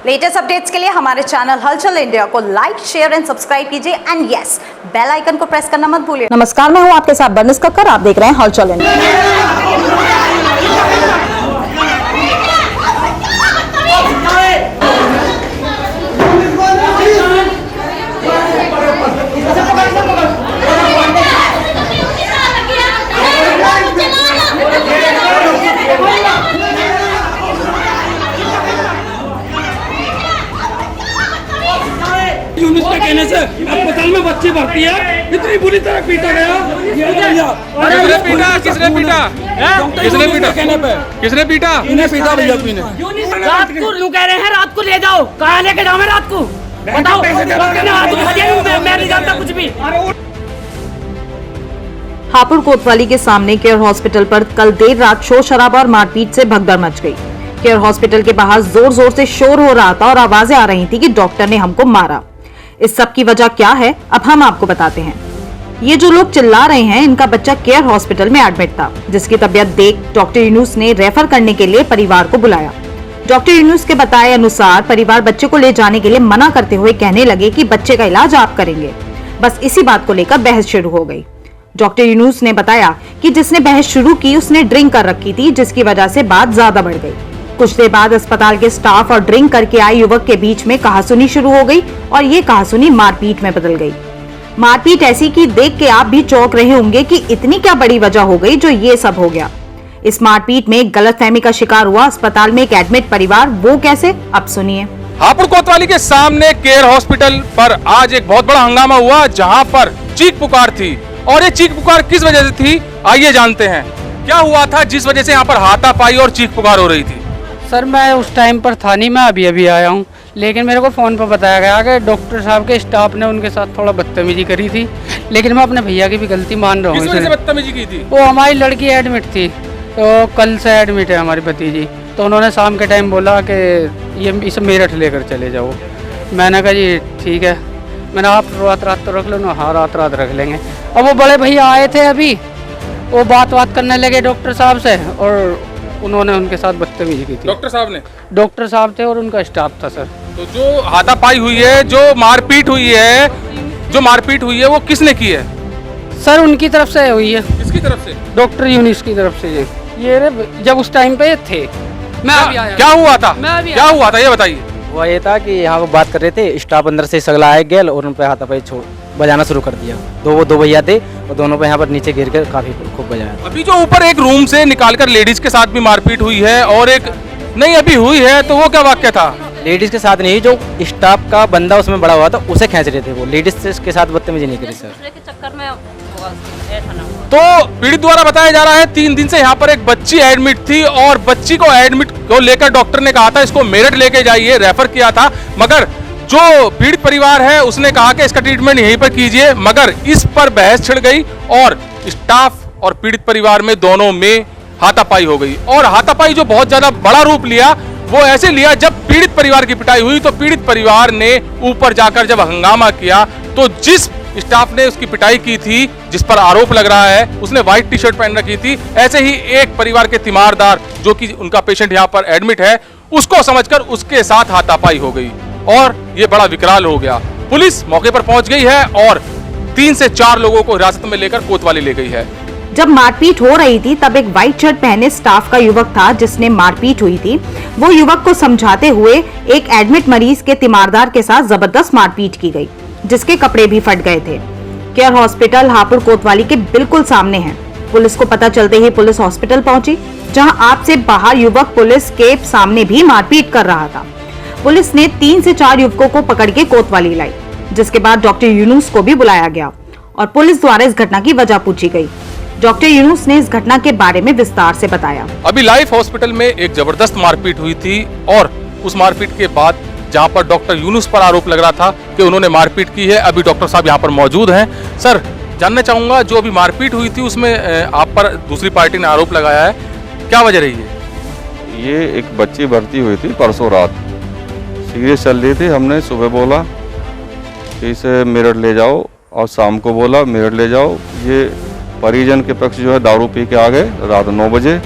Latest updates के लिए हमारे चैनल हलचल इंडिया को लाइक, शेयर एंड सब्सक्राइब कीजिए एंड यस, बेल आइकन को प्रेस करना मत भूलिए। नमस्कार, मैं हूं आपके साथ बर्निस कक्कर। आप देख रहे हैं हलचल इंडिया। यूनुस के कहने से अस्पताल में बच्ची भर्ती है, इतनी बुरी तरह पीटा गया। किसने पीटा? किसने पीटा? किसने पीटा? किसने पीटा? इन्हें पीटा भैया ने। रात को लोग कह रहे हैं रात को ले जाओ, कहाँ लेके जाओ? मैं रात को बताओ, मैं नहीं जानता कुछ भी। हापुड़ कोतवाली के सामने केयर हॉस्पिटल पर कल देर रात शोर शराबा और मारपीट से भगदड़ मच गई। केयर हॉस्पिटल के बाहर जोर जोर से शोर हो रहा था और आवाजें आ रही थी कि डॉक्टर ने हमको मारा। इस सब की वजह क्या है, अब हम आपको बताते हैं। ये जो लोग चिल्ला रहे हैं, इनका बच्चा केयर हॉस्पिटल में एडमिट था, जिसकी तबीयत देख डॉक्टर यूनुस ने रेफर करने के लिए परिवार को बुलाया। डॉक्टर यूनुस के बताए अनुसार परिवार बच्चे को ले जाने के लिए मना करते हुए कहने लगे कि बच्चे का इलाज आप करेंगे। बस इसी बात को लेकर बहस शुरू हो गई। डॉक्टर यूनुस ने बताया कि जिसने बहस शुरू की उसने ड्रिंक कर रखी थी, जिसकी वजह से बात ज्यादा बढ़ गई। कुछ देर बाद अस्पताल के स्टाफ और ड्रिंक करके आए युवक के बीच में कहासुनी शुरू हो गई और ये कहासुनी मारपीट में बदल गई। मारपीट ऐसी कि देख के आप भी चौंक रहे होंगे कि इतनी क्या बड़ी वजह हो गई जो ये सब हो गया। इस मारपीट में गलतफहमी का शिकार हुआ अस्पताल में एक एडमिट परिवार, वो कैसे, अब सुनिए। हापुड़ कोतवाली के सामने केयर हॉस्पिटल पर आज एक बहुत बड़ा हंगामा हुआ, जहां पर चीख पुकार थी। और ये चीख पुकार किस वजह से थी, आइए जानते हैं क्या हुआ था जिस वजह से यहाँ पर हाथापाई और चीख पुकार हो रही थी। सर, मैं उस टाइम पर था नहीं, मैं अभी आया हूँ, लेकिन मेरे को फ़ोन पर बताया गया कि डॉक्टर साहब के स्टाफ ने उनके साथ थोड़ा बदतमीजी करी थी, लेकिन मैं अपने भैया की भी गलती मान रहा हूँ। किस वजह से बदतमीजी की थी? वो हमारी लड़की एडमिट थी, तो कल से एडमिट है हमारी भतीजी, तो उन्होंने शाम के टाइम बोला कि ये इसे मेरठ लेकर चले जाओ। मैंने कहा जी ठीक है। मैंने आप रात तो रख लो ना। हाँ, रात रख लेंगे। अब वो बड़े भैया आए थे अभी, वो बात करने लगे डॉक्टर साहब से और उन्होंने उनके साथ बदतमीजी की थी। डॉक्टर साहब ने? डॉक्टर साहब थे और उनका स्टाफ था सर। तो जो हाथापाई हुई है, जो मारपीट हुई है, वो किसने की है? सर, उनकी तरफ से हुई है। किसकी तरफ से? डॉक्टर यूनुस की तरफ से। ये जब उस टाइम पे थे, मैं अभी आया। क्या हुआ था? क्या हुआ था ये बताइए। वो ये था कि यहाँ पर बात कर रहे थे, स्टाफ अंदर से सगला आए गेल और उन पर हाथापाई बजाना शुरू कर दिया। दो भैया थे और दोनों पे यहाँ पर नीचे गिर कर काफी खूब बजाया। अभी जो ऊपर एक रूम से निकालकर लेडीज के साथ भी मारपीट हुई है और एक नहीं अभी हुई है, तो वो क्या वाक्य था? लेडीज के साथ नहीं, जो स्टाफ का बंदा उसमें बड़ा हुआ था उसे खींच रहे थे। वो लेडीज के साथ बदतमीजी नहीं करी सर। तो पीड़ित द्वारा बताया जा रहा है 3 दिन से यहाँ पर एक बच्ची एडमिट थी और बच्ची को एडमिट को लेकर डॉक्टर ने कहा था इसको मेरठ लेके जाइए, रेफर किया था। मगर जो पीड़ित परिवार है उसने कहा कि इसका ट्रीटमेंट यहीं पर कीजिए, मगर इस पर बहस छिड़ गई और स्टाफ और पीड़ित परिवार में दोनों में हाथापाई हो गई। और हाथापाई जो बहुत ज्यादा बड़ा रूप लिया, वो ऐसे लिया जब पीड़ित परिवार की पिटाई हुई तो पीड़ित परिवार ने ऊपर जाकर जब हंगामा किया तो जिस स्टाफ ने उसकी पिटाई की थी, जिस पर आरोप लग रहा है, उसने व्हाइट टी शर्ट पहन रखी थी। ऐसे ही एक परिवार के तीमारदार, जो कि उनका पेशेंट यहाँ पर एडमिट है, उसको समझकर उसके साथ हाथापाई हो गई और ये बड़ा विकराल हो गया। पुलिस मौके पर पहुंच गई है और 3 से 4 लोगों को हिरासत में लेकर कोतवाली ले गई है। जब मारपीट हो रही थी तब एक व्हाइट शर्ट पहने स्टाफ का युवक था जिसने मारपीट हुई थी। वो युवक को समझाते हुए एक एडमिट मरीज के तीमारदार के साथ जबरदस्त मारपीट की गई, जिसके कपड़े भी फट गए थे। केयर हॉस्पिटल हापुड़ कोतवाली के बिल्कुल सामने है। पुलिस को पता चलते ही पुलिस हॉस्पिटल पहुंची, जहां आप से बाहर युवक पुलिस के सामने भी मारपीट कर रहा था। पुलिस ने 3 से 4 युवकों को पकड़ के कोतवाली लाई, जिसके बाद डॉक्टर यूनुस को भी बुलाया गया और पुलिस द्वारा इस घटना की वजह पूछी गई। डॉक्टर यूनुस ने इस घटना के बारे में विस्तार से बताया। अभी लाइफ हॉस्पिटल में एक जबरदस्त मारपीट हुई थी और उस मारपीट के बाद जहां पर डॉक्टर यूनुस पर आरोप लग रहा था कि उन्होंने मारपीट की है, अभी डॉक्टर साहब यहाँ पर मौजूद हैं। सर, जानना चाहूंगा, जो अभी मारपीट हुई थी उसमें आप पर दूसरी पार्टी ने आरोप लगाया है, क्या वजह रही है? ये एक बच्ची भर्ती हुई थी परसों रात, सीरियस चल रही थी। हमने सुबह बोला कि इसे मेरठ ले जाओ और शाम को बोला मेरठ ले जाओ। ये परिजन के पक्ष जो है दारू पी के आ गए रात 9 बजे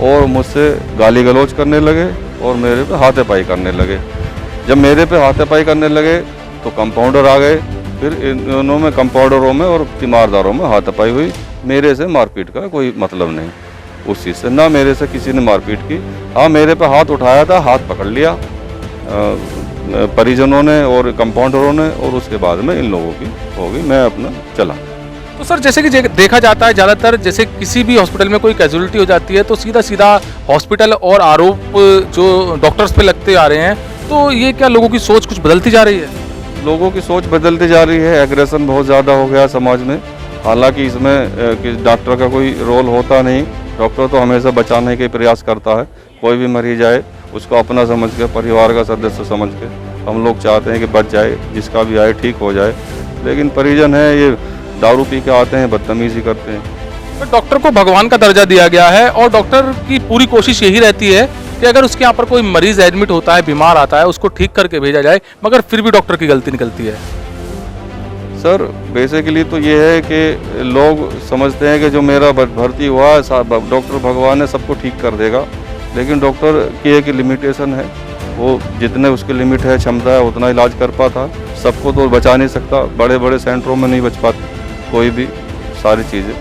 और मुझसे गाली गलौज करने लगे और मेरे पे हाथापाई करने लगे। जब मेरे पे हाथापाई करने लगे तो कंपाउंडर आ गए, फिर इन्हों में कंपाउंडरों में और तीमारदारों में हाथापाई हुई। मेरे से मारपीट का कोई मतलब नहीं उस चीज़ से, ना मेरे से किसी ने मारपीट की। हाँ, मेरे पे हाथ उठाया था, हाथ पकड़ लिया परिजनों ने और कंपाउंडरों ने, और उसके बाद में इन लोगों की हो गई, मैं अपना चला। तो सर, जैसे कि देखा जाता है ज़्यादातर, जैसे किसी भी हॉस्पिटल में कोई कैजुअलिटी हो जाती है तो सीधा सीधा हॉस्पिटल और आरोप जो डॉक्टर्स पे लगते आ रहे हैं, तो ये क्या लोगों की सोच कुछ बदलती जा रही है? लोगों की सोच बदलती जा रही है, एग्रेशन बहुत ज़्यादा हो गया समाज में। हालांकि इसमें डॉक्टर का कोई रोल होता नहीं, डॉक्टर तो हमेशा बचाने के प्रयास करता है। कोई भी मरीज आए उसको अपना समझ के, परिवार का सदस्य समझ के हम लोग चाहते हैं कि बच जाए, जिसका भी आए ठीक हो जाए। लेकिन परिजन है ये दारू पी के आते हैं, बदतमीजी करते हैं। तो डॉक्टर को भगवान का दर्जा दिया गया है और डॉक्टर की पूरी कोशिश यही रहती है कि अगर उसके यहाँ पर कोई मरीज एडमिट होता है, बीमार आता है, उसको ठीक करके भेजा जाए, मगर फिर भी डॉक्टर की गलती निकलती है। सर, बेसिकली तो ये है कि लोग समझते हैं कि जो मेरा भर्ती हुआ है डॉक्टर भगवान है, सबको ठीक कर देगा। लेकिन डॉक्टर की एक लिमिटेशन है, वो जितने उसकी लिमिट है, क्षमता है, उतना इलाज कर पाता। सबको तो बचा नहीं सकता, बड़े बड़े सेंटरों में नहीं बच पाती कोई भी सारी चीज़ें।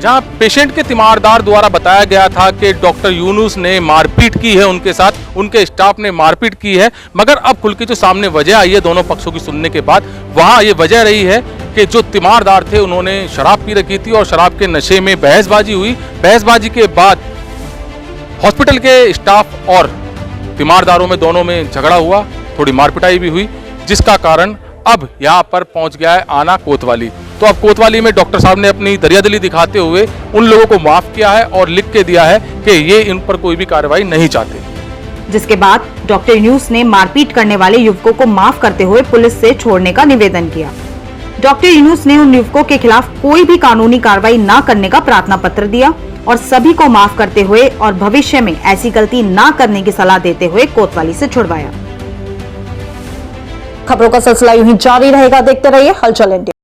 जहां पेशेंट के तीमारदार द्वारा बताया गया था कि डॉक्टर यूनुस ने मारपीट की है उनके साथ, उनके स्टाफ ने मारपीट की है, मगर अब खुल के जो सामने वजह आई है दोनों पक्षों की सुनने के बाद, वहां ये वजह रही है कि जो तीमारदार थे उन्होंने शराब पी रखी थी और शराब के नशे में बहसबाजी हुई। बहसबाजी के बाद हॉस्पिटल के स्टाफ और तीमारदारों में दोनों में झगड़ा हुआ, थोड़ी मारपिटाई भी हुई, जिसका कारण अब यहाँ पर पहुंच गया है आना कोतवाली। तो अब कोतवाली में डॉक्टर साहब ने अपनी दरियादिली दिखाते हुए उन लोगों को माफ किया है और लिख के दिया है कि ये इन पर कोई भी कार्रवाई नहीं चाहते। जिसके बाद डॉक्टर यूनुस ने मारपीट करने वाले युवकों को माफ करते हुए पुलिस से छोड़ने का निवेदन किया। डॉक्टर यूनुस ने उन युवकों के खिलाफ कोई भी कानूनी कार्रवाई न करने का प्रार्थना पत्र दिया और सभी को माफ करते हुए और भविष्य में ऐसी गलती न करने की सलाह देते हुए कोतवाली से छुड़वाया। खबरों का सिलसिला यूं ही जारी रहेगा, देखते रहिए हलचल इंडिया।